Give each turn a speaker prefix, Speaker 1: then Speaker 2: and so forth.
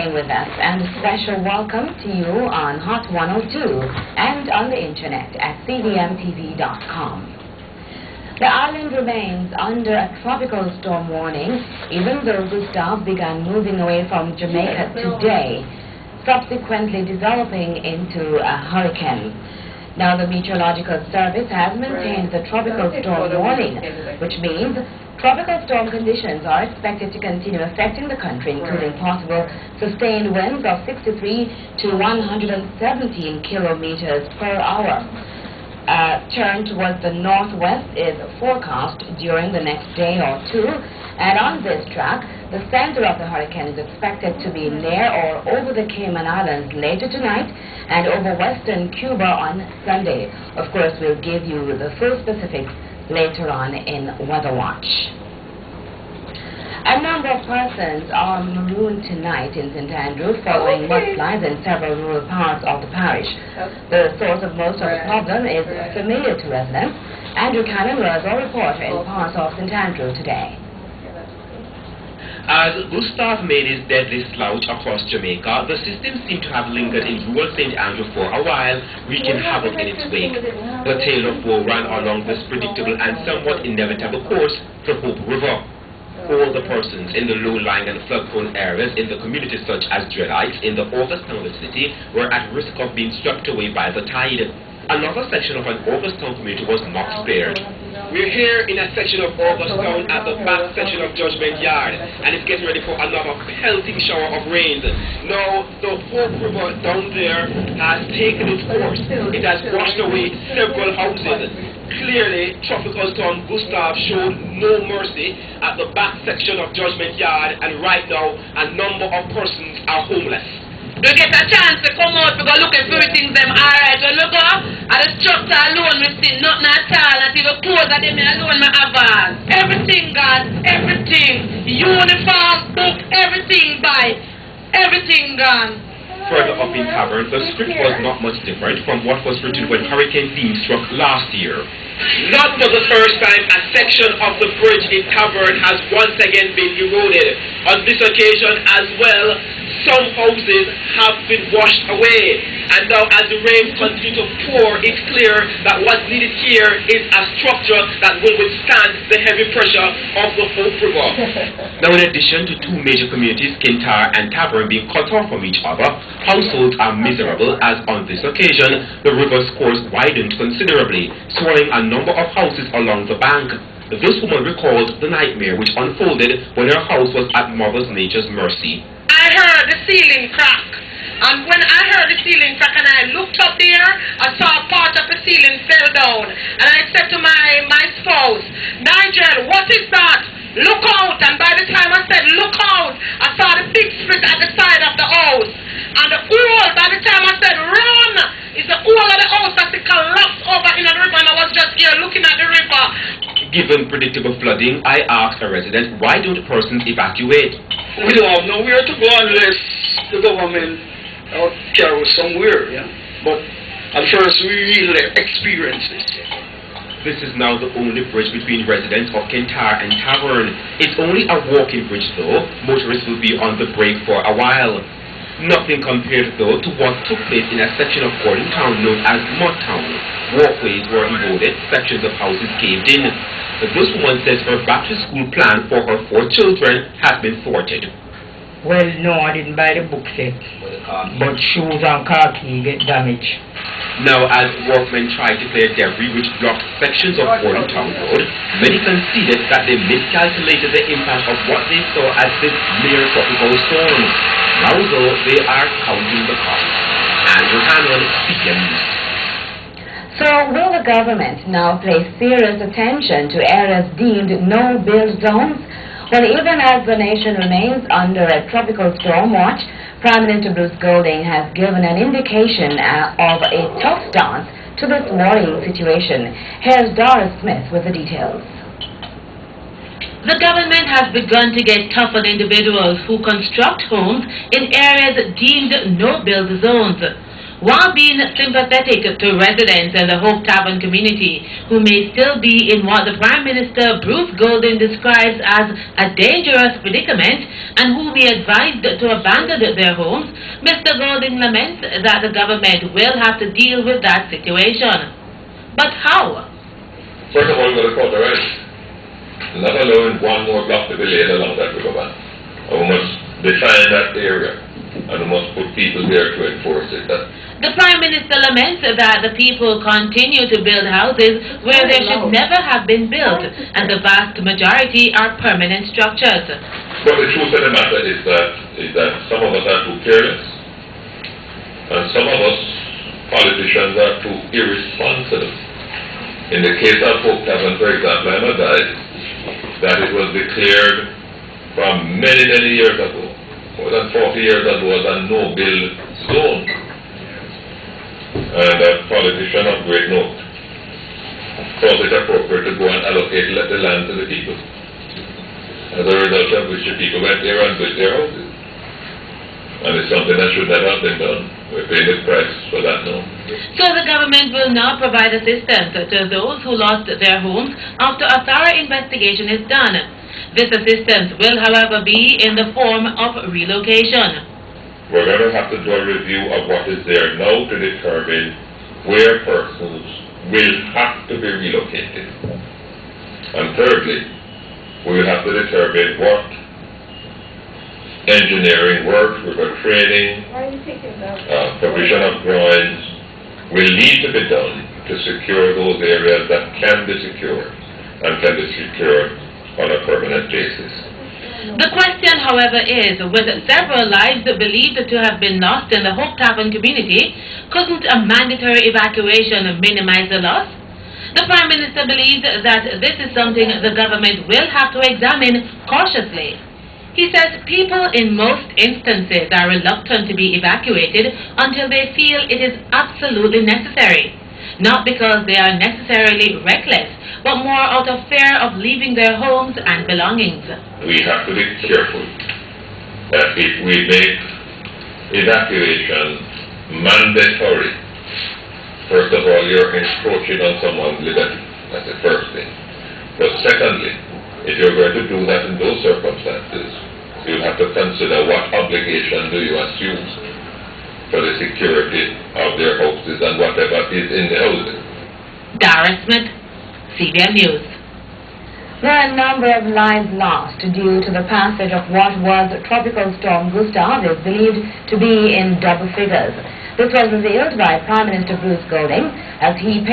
Speaker 1: staying with us, and a special welcome to you on Hot 102 and on the internet at cdmtv.com. The island remains under a tropical storm warning, even though Gustav began moving away from Jamaica today, subsequently developing into a hurricane. Now the Meteorological Service has maintained the tropical storm warning, which means tropical storm conditions are expected to continue affecting the country, including possible sustained winds of 63 to 117 kilometers per hour. A turn towards the northwest is forecast during the next day or two, and on this track, the center of the hurricane is expected to be near or over the Cayman Islands later tonight and over western Cuba on Sunday. Of course, we'll give you the full specifics later on in Weather Watch. A number of persons are marooned tonight in St. Andrew following mudslides in several rural parts of the parish. The source of most of the problem is familiar to residents. Andrew Cannon was our reporter in parts of St. Andrew today.
Speaker 2: As Gustav made his deadly slouch across Jamaica, the system seemed to have lingered in rural St. Andrew for a while, wreaking havoc in its wake. The tale of woe ran along this predictable and somewhat inevitable course, the Hope River. All the persons in the low-lying and flood-prone areas in the community, such as Dreadites in the Augustown vicinity, were at risk of being swept away by the tide. Another section of an Augustown community was not spared. We're here in a section of Augustown at the back section of Judgment Yard, and it's getting ready for another pelting shower of rain. Now, the Hope River down there has taken its course. It has washed away several houses. Clearly, Tropical Storm Gustav showed no mercy at the back section of Judgment Yard, and right now, a number of persons are homeless.
Speaker 3: We get a chance to come out, we go looking for things them alright. When we go, at the structure alone, we see nothing at all, not even clothes that them alone may have on. Everything gone, everything. Uniform, book, everything by, everything gone.
Speaker 2: Further up in Tavern, the script was not much different from what was written when Hurricane Dean struck last year. Not for the first time, a section of the bridge in Tavern has once again been eroded. On this occasion as well, some houses have been washed away. And now as the rain continues to pour, it's clear that what's needed here is a structure that will withstand the heavy pressure of the Hope River. Now, in addition to two major communities, Kintyre and Tavern, being cut off from each other, households are miserable, as on this occasion, the river's course widened considerably, swallowing a number of houses along the bank. This woman recalled the nightmare which unfolded when her house was at Mother Nature's mercy.
Speaker 3: I heard the ceiling crack. And when I heard the ceiling crack and I looked up there, I saw part of the ceiling fell down. And I said to my spouse, Nigel, what is that? Look out. And by the time I said, look out, I saw the big split at the side of the house. And the hole, by the time I said, run, is the hole of the house that collapsed over in the river. And I was just here looking at the river.
Speaker 2: Given predictable flooding, I asked a resident, why don't persons evacuate?
Speaker 4: We don't have nowhere to go unless the government carry us somewhere, yeah. But at first we really experience this.
Speaker 2: This is now the only bridge between residents of Kintyre and Tavern. It's only a walking bridge though. Motorists will be on the brake for a while. Nothing compared though to what took place in a section of Gordon Town known as Mudtown. Walkways were eroded, sections of houses caved in. This woman says her back-to-school plan for her 4 children has been thwarted.
Speaker 5: Well, no, I didn't buy the book set, but shoes and khaki get damaged.
Speaker 2: Now, as workmen tried to clear debris which blocked sections of Gordon Town Road, many conceded that they miscalculated the impact of what they saw as this mere tropical storm. Now, though, they are counting the cost. Andrew Cannon, CDM News.
Speaker 1: So will the government now pay serious attention to areas deemed no-build zones? Well, even as the nation remains under a tropical storm watch, Prime Minister Bruce Golding has given an indication of a tough stance to this worrying situation. Here's Doris Smith with the details.
Speaker 6: The government has begun to get tough on individuals who construct homes in areas deemed no-build zones. While being sympathetic to residents in the Hope Tavern community who may still be in what the Prime Minister Bruce Golding describes as a dangerous predicament and who be advised to abandon their homes, Mr. Golding laments that the government will have to deal with that situation. But how?
Speaker 7: First of all, we've got to cut the rent. Not allowing one more block to be laid along that riverbank. And we must define that area, and we must put people there to enforce it.
Speaker 6: The Prime Minister laments that the people continue to build houses where they should never have been built, and the vast majority are permanent structures.
Speaker 7: But the truth of the matter is that some of us are too careless, and some of us politicians are too irresponsible. In the case of Hope Tavern, for example, I'm advised that it was declared from many, many years ago, more than 40 years ago, as a no-build zone. And a politician of great note thought it appropriate to go and allocate the land to the people. As a result of which the people went there and built their houses. And it's something that should never have been done. We're paying the price for that now.
Speaker 6: So the government will now provide assistance to those who lost their homes after a thorough investigation is done. This assistance will, however, be in the form of relocation.
Speaker 7: We're going to have to do a review of what is there now to determine where persons will have to be relocated. And thirdly, we will have to determine what engineering work, river training, provision of drawings will need to be done to secure those areas that can be secured and can be secured on a permanent basis.
Speaker 6: The question, however, is, with several lives believed to have been lost in the Hope Tavern community, couldn't a mandatory evacuation minimize the loss? The Prime Minister believes that this is something the government will have to examine cautiously. He says people in most instances are reluctant to be evacuated until they feel it is absolutely necessary. Not because they are necessarily reckless, but more out of fear of leaving their homes and belongings.
Speaker 7: We have to be careful that if we make evacuation mandatory, first of all, you're encroaching on someone's liberty. That's the first thing. But secondly, if you're going to do that in those circumstances, you'll have to consider what obligation do you assume for the security of their houses and whatever is in the houses.
Speaker 6: Dara Smith, CBN News.
Speaker 1: There are a number of lives lost due to the passage of what was Tropical Storm Gustav is believed to be in double figures. This was revealed by Prime Minister Bruce Golding as he paid